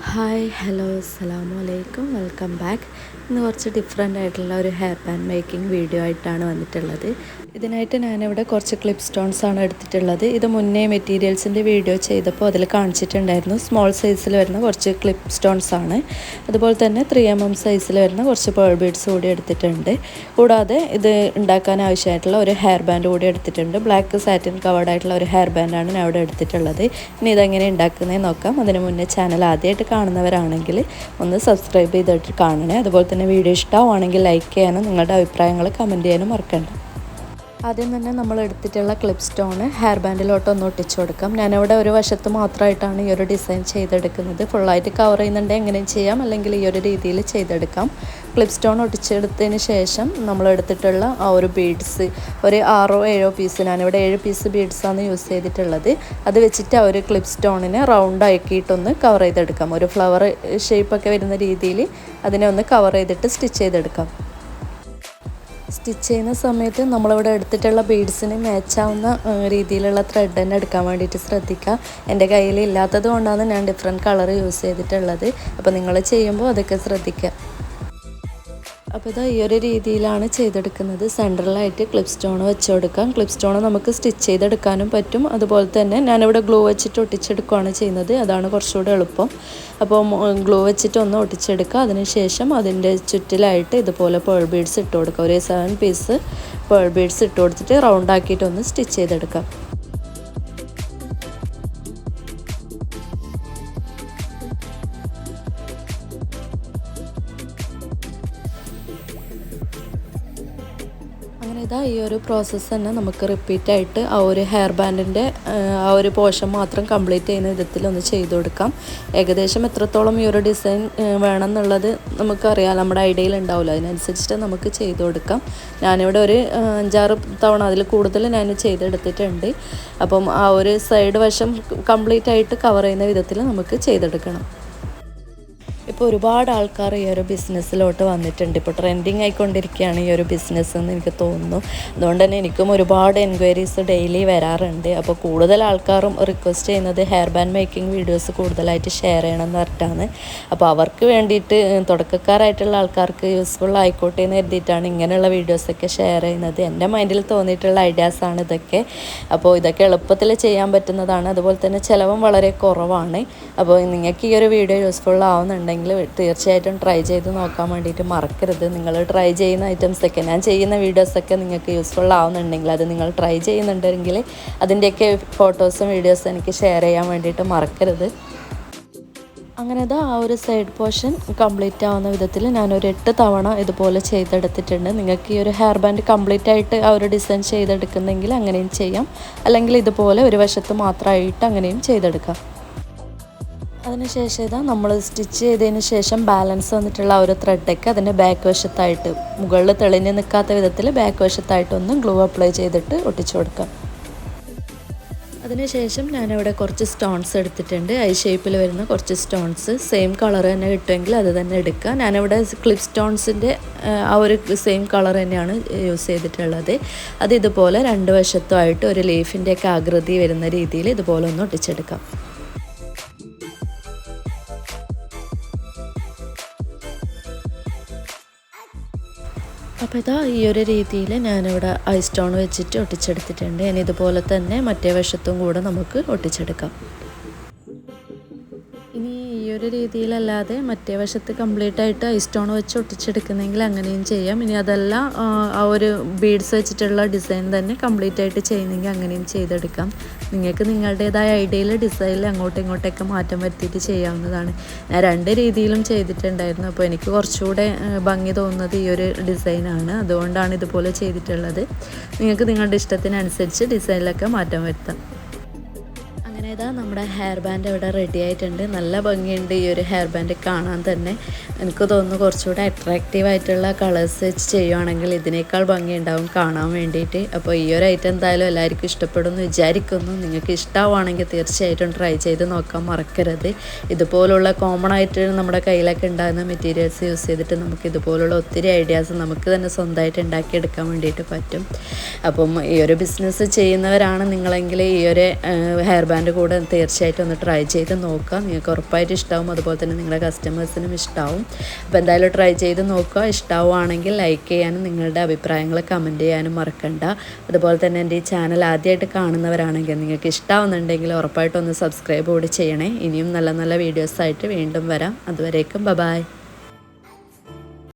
Hi hello അസ്സലാമു അലൈക്കും welcome back. ഇന്ന് കുറച്ച് ഡിഫറെൻ്റ് ആയിട്ടുള്ള ഒരു ഹെയർ ബാൻഡ് മേക്കിംഗ് വീഡിയോ ആയിട്ടാണ് വന്നിട്ടുള്ളത്. ഇതിനായിട്ട് ഞാനിവിടെ കുറച്ച് ക്ലിപ്പ് സ്റ്റോൺസ് ആണ് എടുത്തിട്ടുള്ളത്. ഇത് മുന്നേ മെറ്റീരിയൽസിൻ്റെ വീഡിയോ ചെയ്തപ്പോൾ അതിൽ കാണിച്ചിട്ടുണ്ടായിരുന്നു. സ്മോൾ സൈസിൽ വരുന്ന കുറച്ച് ക്ലിപ്പ് സ്റ്റോൺസ് ആണ്. അതുപോലെ തന്നെ 3mm സൈസിൽ വരുന്ന കുറച്ച് പേൾ ബീഡ്സ് കൂടി എടുത്തിട്ടുണ്ട്. കൂടാതെ ഇത് ഉണ്ടാക്കാൻ ആവശ്യമായിട്ടുള്ള ഒരു ഹെയർ ബാൻഡ് കൂടി എടുത്തിട്ടുണ്ട്. ബ്ലാക്ക് സാറ്റിൻ കവേർഡ് ആയിട്ടുള്ള ഒരു ഹെയർ ബാൻഡാണ് ഞാൻ ഇവിടെ എടുത്തിട്ടുള്ളത്. ഇനി ഇതെങ്ങനെ ഉണ്ടാക്കുന്നതെന്ന് നോക്കാം. അതിന് മുന്നേ ചാനൽ ആദ്യമായിട്ട് കാണുന്നവരാണെങ്കിൽ ഒന്ന് സബ്സ്ക്രൈബ് ചെയ്തിട്ട് കാണണേ. അതുപോലെ തന്നെ വീഡിയോ ഇഷ്ടമാണെങ്കിൽ ലൈക്ക് ചെയ്യാനും നിങ്ങളുടെ അഭിപ്രായങ്ങൾ കമൻറ്റ് ചെയ്യാനും മറക്കണ്ട. ആദ്യം തന്നെ നമ്മൾ എടുത്തിട്ടുള്ള ക്ലിപ്പ് സ്റ്റോണ് ഹെയർ ബാൻഡിലോട്ട് ഒന്ന് ഒട്ടിച്ചു കൊടുക്കാം. ഞാനിവിടെ ഒരു വശത്ത് മാത്രമായിട്ടാണ് ഈ ഒരു ഡിസൈൻ ചെയ്തെടുക്കുന്നത്. ഫുള്ളായിട്ട് കവർ ചെയ്യുന്നുണ്ടെങ്കിൽ എങ്ങനെയും ചെയ്യാം, അല്ലെങ്കിൽ ഈ ഒരു രീതിയിൽ ചെയ്തെടുക്കാം. ക്ലിപ്പ് സ്റ്റോൺ ഒട്ടിച്ചെടുത്തതിന് ശേഷം നമ്മൾ എടുത്തിട്ടുള്ള ആ ഒരു ബീഡ്സ് ഒരു 6-7 പീസ്, ഞാനിവിടെ 7 പീസ് ബീഡ്സാണ് യൂസ് ചെയ്തിട്ടുള്ളത്. അത് വെച്ചിട്ട് ആ ഒരു ക്ലിപ്പ് സ്റ്റോണിനെ റൗണ്ട് ആക്കിയിട്ടൊന്ന് കവർ ചെയ്തെടുക്കാം. ഒരു ഫ്ലവർ ഷേപ്പൊക്കെ വരുന്ന രീതിയിൽ അതിനെ ഒന്ന് കവർ ചെയ്തിട്ട് സ്റ്റിച്ച് ചെയ്തെടുക്കാം. സ്റ്റിച്ച് ചെയ്യുന്ന സമയത്ത് നമ്മളിവിടെ എടുത്തിട്ടുള്ള ബീഡ്സിന് മാച്ചാവുന്ന രീതിയിലുള്ള ത്രെഡ് തന്നെ എടുക്കാൻ വേണ്ടിയിട്ട് ശ്രദ്ധിക്കുക. എൻ്റെ കയ്യിൽ ഇല്ലാത്തത് കൊണ്ടാണ് ഞാൻ ഡിഫറെൻറ്റ് കളർ യൂസ് ചെയ്തിട്ടുള്ളത്. അപ്പോൾ നിങ്ങൾ ചെയ്യുമ്പോൾ അതൊക്കെ ശ്രദ്ധിക്കുക. അപ്പോൾ ഇതാ ഈ ഒരു രീതിയിലാണ് ചെയ്തെടുക്കുന്നത്. സെൻട്രലായിട്ട് ക്ലിപ്പ് സ്റ്റോൺ വെച്ച് കൊടുക്കാം. ക്ലിപ്പ് സ്റ്റോൺ നമുക്ക് സ്റ്റിച്ച് ചെയ്തെടുക്കാനും പറ്റും. അതുപോലെ തന്നെ ഞാനിവിടെ ഗ്ലൂ വെച്ചിട്ട് ഒട്ടിച്ചെടുക്കുകയാണ് ചെയ്യുന്നത്. അതാണ് കുറച്ചുകൂടെ എളുപ്പം. അപ്പോൾ ഗ്ലൂ വെച്ചിട്ട് ഒന്ന് ഒട്ടിച്ചെടുക്കുക. അതിനുശേഷം അതിൻ്റെ ചുറ്റിലായിട്ട് ഇതുപോലെ പേൾ ബീഡ്സ് ഇട്ട് കൊടുക്കുക. ഒരു 7 പീസ് പേൾ ബീഡ്സ് ഇട്ട് കൊടുത്തിട്ട് റൗണ്ട് ആക്കിയിട്ട് ഒന്ന് സ്റ്റിച്ച് ചെയ്തെടുക്കാം. അങ്ങനെ ഇതാ ഈ ഒരു പ്രോസസ്സ് തന്നെ നമുക്ക് റിപ്പീറ്റായിട്ട് ആ ഒരു ഹെയർ ബാൻഡിൻ്റെ ആ ഒരു പോർഷൻ മാത്രം കംപ്ലീറ്റ് ചെയ്യുന്ന വിധത്തിലൊന്ന് ചെയ്ത് കൊടുക്കാം. ഏകദേശം എത്രത്തോളം ഈ ഒരു ഡിസൈൻ വേണം എന്നുള്ളത് നമുക്കറിയാം, നമ്മുടെ ഐഡിയയിൽ ഉണ്ടാവില്ല. അതിനനുസരിച്ചിട്ട് നമുക്ക് ചെയ്ത് കൊടുക്കാം. ഞാനിവിടെ ഒരു 5-6 തവണ അതിൽ കൂടുതൽ ഞാൻ ചെയ്തെടുത്തിട്ടുണ്ട്. അപ്പം ആ ഒരു സൈഡ് വശം കംപ്ലീറ്റ് ആയിട്ട് കവർ ചെയ്യുന്ന വിധത്തിൽ നമുക്ക് ചെയ്തെടുക്കണം. ഇപ്പോൾ ഒരുപാട് ആൾക്കാർ ഈ ഒരു ബിസിനസ്സിലോട്ട് വന്നിട്ടുണ്ട്. ഇപ്പോൾ ട്രെൻഡിങ് ആയിക്കൊണ്ടിരിക്കുകയാണ് ഈ ഒരു ബിസിനസ് എന്ന് എനിക്ക് തോന്നുന്നു. അതുകൊണ്ട് തന്നെ എനിക്കും ഒരുപാട് എൻക്വയറീസ് ഡെയിലി വരാറുണ്ട്. അപ്പോൾ കൂടുതൽ ആൾക്കാരും റിക്വസ്റ്റ് ചെയ്യുന്നത് ഹെയർ ബാൻഡ് മേക്കിംഗ് വീഡിയോസ് കൂടുതലായിട്ട് ഷെയർ ചെയ്യണം എന്ന് പറഞ്ഞിട്ടാണ്. അപ്പോൾ അവർക്ക് വേണ്ടിയിട്ട് തുടക്കക്കാരായിട്ടുള്ള ആൾക്കാർക്ക് യൂസ്ഫുൾ ആയിക്കോട്ടെ എന്ന് കരുതിയിട്ടാണ് ഇങ്ങനെയുള്ള വീഡിയോസൊക്കെ ഷെയർ ചെയ്യുന്നത്. എൻ്റെ മൈൻഡിൽ തോന്നിയിട്ടുള്ള ഐഡിയാസാണ് ഇതൊക്കെ. അപ്പോൾ ഇതൊക്കെ എളുപ്പത്തിൽ ചെയ്യാൻ പറ്റുന്നതാണ്. അതുപോലെ തന്നെ ചിലവും വളരെ കുറവാണ്. അപ്പോൾ നിങ്ങൾക്ക് ഈ ഒരു വീഡിയോ യൂസ്ഫുൾ ആവുന്നുണ്ടെങ്കിൽ തീർച്ചയായിട്ടും ട്രൈ ചെയ്ത് നോക്കാൻ വേണ്ടിയിട്ട് മറക്കരുത്. നിങ്ങൾ ട്രൈ ചെയ്യുന്ന ഐറ്റംസൊക്കെ, ഞാൻ ചെയ്യുന്ന വീഡിയോസൊക്കെ നിങ്ങൾക്ക് യൂസ്ഫുൾ ആവുന്നുണ്ടെങ്കിൽ, അത് നിങ്ങൾ ട്രൈ ചെയ്യുന്നുണ്ടെങ്കിൽ അതിൻ്റെയൊക്കെ ഫോട്ടോസും വീഡിയോസും എനിക്ക് ഷെയർ ചെയ്യാൻ വേണ്ടിയിട്ട് മറക്കരുത്. അങ്ങനെ ആ ഒരു സൈഡ് പോർഷൻ കംപ്ലീറ്റ് ആവുന്ന വിധത്തിൽ ഞാനൊരു 8 തവണ ഇതുപോലെ ചെയ്തെടുത്തിട്ടുണ്ട്. നിങ്ങൾക്ക് ഈ ഒരു ഹെയർ ബാൻഡ് കംപ്ലീറ്റ് ആയിട്ട് ആ ഒരു ഡിസൈൻ ചെയ്തെടുക്കുന്നെങ്കിൽ അങ്ങനെയും ചെയ്യാം, അല്ലെങ്കിൽ ഇതുപോലെ ഒരു വശത്ത് മാത്രമായിട്ട് അങ്ങനെയും ചെയ്തെടുക്കാം. അതിനുശേഷം ഇതാ നമ്മൾ സ്റ്റിച്ച് ചെയ്തതിന് ശേഷം ബാലൻസ് വന്നിട്ടുള്ള ആ ഒരു ത്രെഡൊക്കെ അതിൻ്റെ ബാക്ക് വശത്തായിട്ട് മുകളിൽ തെളിഞ്ഞ് നിൽക്കാത്ത വിധത്തിൽ ബാക്ക് വശത്തായിട്ടൊന്ന് ഗ്ലൂ അപ്ലൈ ചെയ്തിട്ട് ഒട്ടിച്ചു കൊടുക്കാം. അതിനുശേഷം ഞാനിവിടെ കുറച്ച് സ്റ്റോൺസ് എടുത്തിട്ടുണ്ട്. ഐ ഷേപ്പിൽ വരുന്ന കുറച്ച് സ്റ്റോൺസ് സെയിം കളർ തന്നെ കിട്ടുമെങ്കിൽ അത് തന്നെ എടുക്കുക. ഞാനിവിടെ ക്ലിപ്പ് സ്റ്റോൺസിൻ്റെ ആ ഒരു സെയിം കളർ തന്നെയാണ് യൂസ് ചെയ്തിട്ടുള്ളത്. അത് ഇതുപോലെ 2 വശത്തുമായിട്ട് ഒരു ലീഫിൻ്റെയൊക്കെ ആകൃതി വരുന്ന രീതിയിൽ ഇതുപോലെ ഒന്ന് ഒട്ടിച്ചെടുക്കാം. അപ്പോൾ ഇതാ ഈ ഒരു രീതിയിൽ ഞാനിവിടെ ഐ സ്റ്റോൺ വെച്ചിട്ട് ഒട്ടിച്ചെടുത്തിട്ടുണ്ട്. ഇനി ഇതുപോലെ തന്നെ മറ്റേ വശത്തും കൂടെ നമുക്ക് ഒട്ടിച്ചെടുക്കാം. ഇനി ഈ ഒരു രീതിയിലല്ലാതെ മറ്റേ വശത്ത് കംപ്ലീറ്റ് ആയിട്ട് ഐ സ്റ്റോൺ വെച്ച് ഒട്ടിച്ചെടുക്കുന്നെങ്കിൽ അങ്ങനെയും ചെയ്യാം. ഇനി അതല്ല ആ ഒരു ബീഡ്സ് വെച്ചിട്ടുള്ള ഡിസൈൻ തന്നെ കംപ്ലീറ്റ് ആയിട്ട് ചെയ്യുന്നെങ്കിൽ അങ്ങനെയും ചെയ്തെടുക്കാം. നിങ്ങൾക്ക് നിങ്ങളുടേതായ ഐഡിയയിൽ ഡിസൈനിൽ അങ്ങോട്ടും ഇങ്ങോട്ടൊക്കെ മാറ്റം വരുത്തിയിട്ട് ചെയ്യാവുന്നതാണ്. ഞാൻ 2 രീതിയിലും ചെയ്തിട്ടുണ്ടായിരുന്നു. അപ്പോൾ എനിക്ക് കുറച്ചുകൂടെ ഭംഗി തോന്നുന്നത് ഈ ഒരു ഡിസൈനാണ്. അതുകൊണ്ടാണ് ഇതുപോലെ ചെയ്തിട്ടുള്ളത്. നിങ്ങൾക്ക് നിങ്ങളുടെ ഇഷ്ടത്തിനനുസരിച്ച് ഡിസൈനിലൊക്കെ മാറ്റം വരുത്താം. അങ്ങനെ ഇതാ നമ്മുടെ ഹെയർ ബാൻഡ് ഇവിടെ റെഡി ആയിട്ടുണ്ട്. നല്ല ഭംഗിയുണ്ട് ഈ ഒരു ഹെയർ ബാൻഡ് കാണാൻ തന്നെ. എനിക്ക് തോന്നുന്നു കുറച്ചുകൂടെ അട്രാക്റ്റീവ് ആയിട്ടുള്ള കളേഴ്സ് വെച്ച് ചെയ്യുവാണെങ്കിൽ ഇതിനേക്കാൾ ഭംഗിയുണ്ടാവും കാണാൻ വേണ്ടിയിട്ട്. അപ്പോൾ ഈ ഒരു ഐറ്റം എന്തായാലും എല്ലാവർക്കും ഇഷ്ടപ്പെടുമെന്ന് വിചാരിക്കുന്നു. നിങ്ങൾക്ക് ഇഷ്ടമാണെങ്കിൽ തീർച്ചയായിട്ടും ട്രൈ ചെയ്ത് നോക്കാൻ മറക്കരുത്. ഇതുപോലുള്ള കോമൺ ആയിട്ട് നമ്മുടെ കയ്യിലൊക്കെ ഉണ്ടാകുന്ന മെറ്റീരിയൽസ് യൂസ് ചെയ്തിട്ട് നമുക്ക് ഇതുപോലുള്ള ഒത്തിരി ഐഡിയാസ് നമുക്ക് തന്നെ സ്വന്തമായിട്ട് ഉണ്ടാക്കിയെടുക്കാൻ വേണ്ടിയിട്ട് പറ്റും. അപ്പം ഈ ഒരു ബിസിനസ് ചെയ്യുന്നവരാണ് നിങ്ങളെങ്കിൽ ഈ ഒരു ഹെയർ ബാൻഡ് കൂടെ തീർച്ചയായിട്ടും ഒന്ന് ട്രൈ ചെയ്ത് നോക്കുക. നിങ്ങൾക്ക് ഉറപ്പായിട്ട് ഇഷ്ടമാവും, അതുപോലെ തന്നെ നിങ്ങളുടെ കസ്റ്റമേഴ്സിനും ഇഷ്ടമാവും. അപ്പോൾ എന്തായാലും ട്രൈ ചെയ്ത് നോക്കുക. ഇഷ്ടമാവുകയാണെങ്കിൽ ലൈക്ക് ചെയ്യാനും നിങ്ങളുടെ അഭിപ്രായങ്ങൾ കമൻറ്റ് ചെയ്യാനും മറക്കണ്ട. അതുപോലെ തന്നെ എൻ്റെ ഈ ചാനൽ ആദ്യമായിട്ട് കാണുന്നവരാണെങ്കിൽ നിങ്ങൾക്ക് ഇഷ്ടമാവുന്നുണ്ടെങ്കിൽ ഉറപ്പായിട്ടൊന്ന് സബ്സ്ക്രൈബ് കൂടി ചെയ്യണേ. ഇനിയും നല്ല നല്ല വീഡിയോസായിട്ട് വീണ്ടും വരാം. അതുവരേക്കും ബൈ.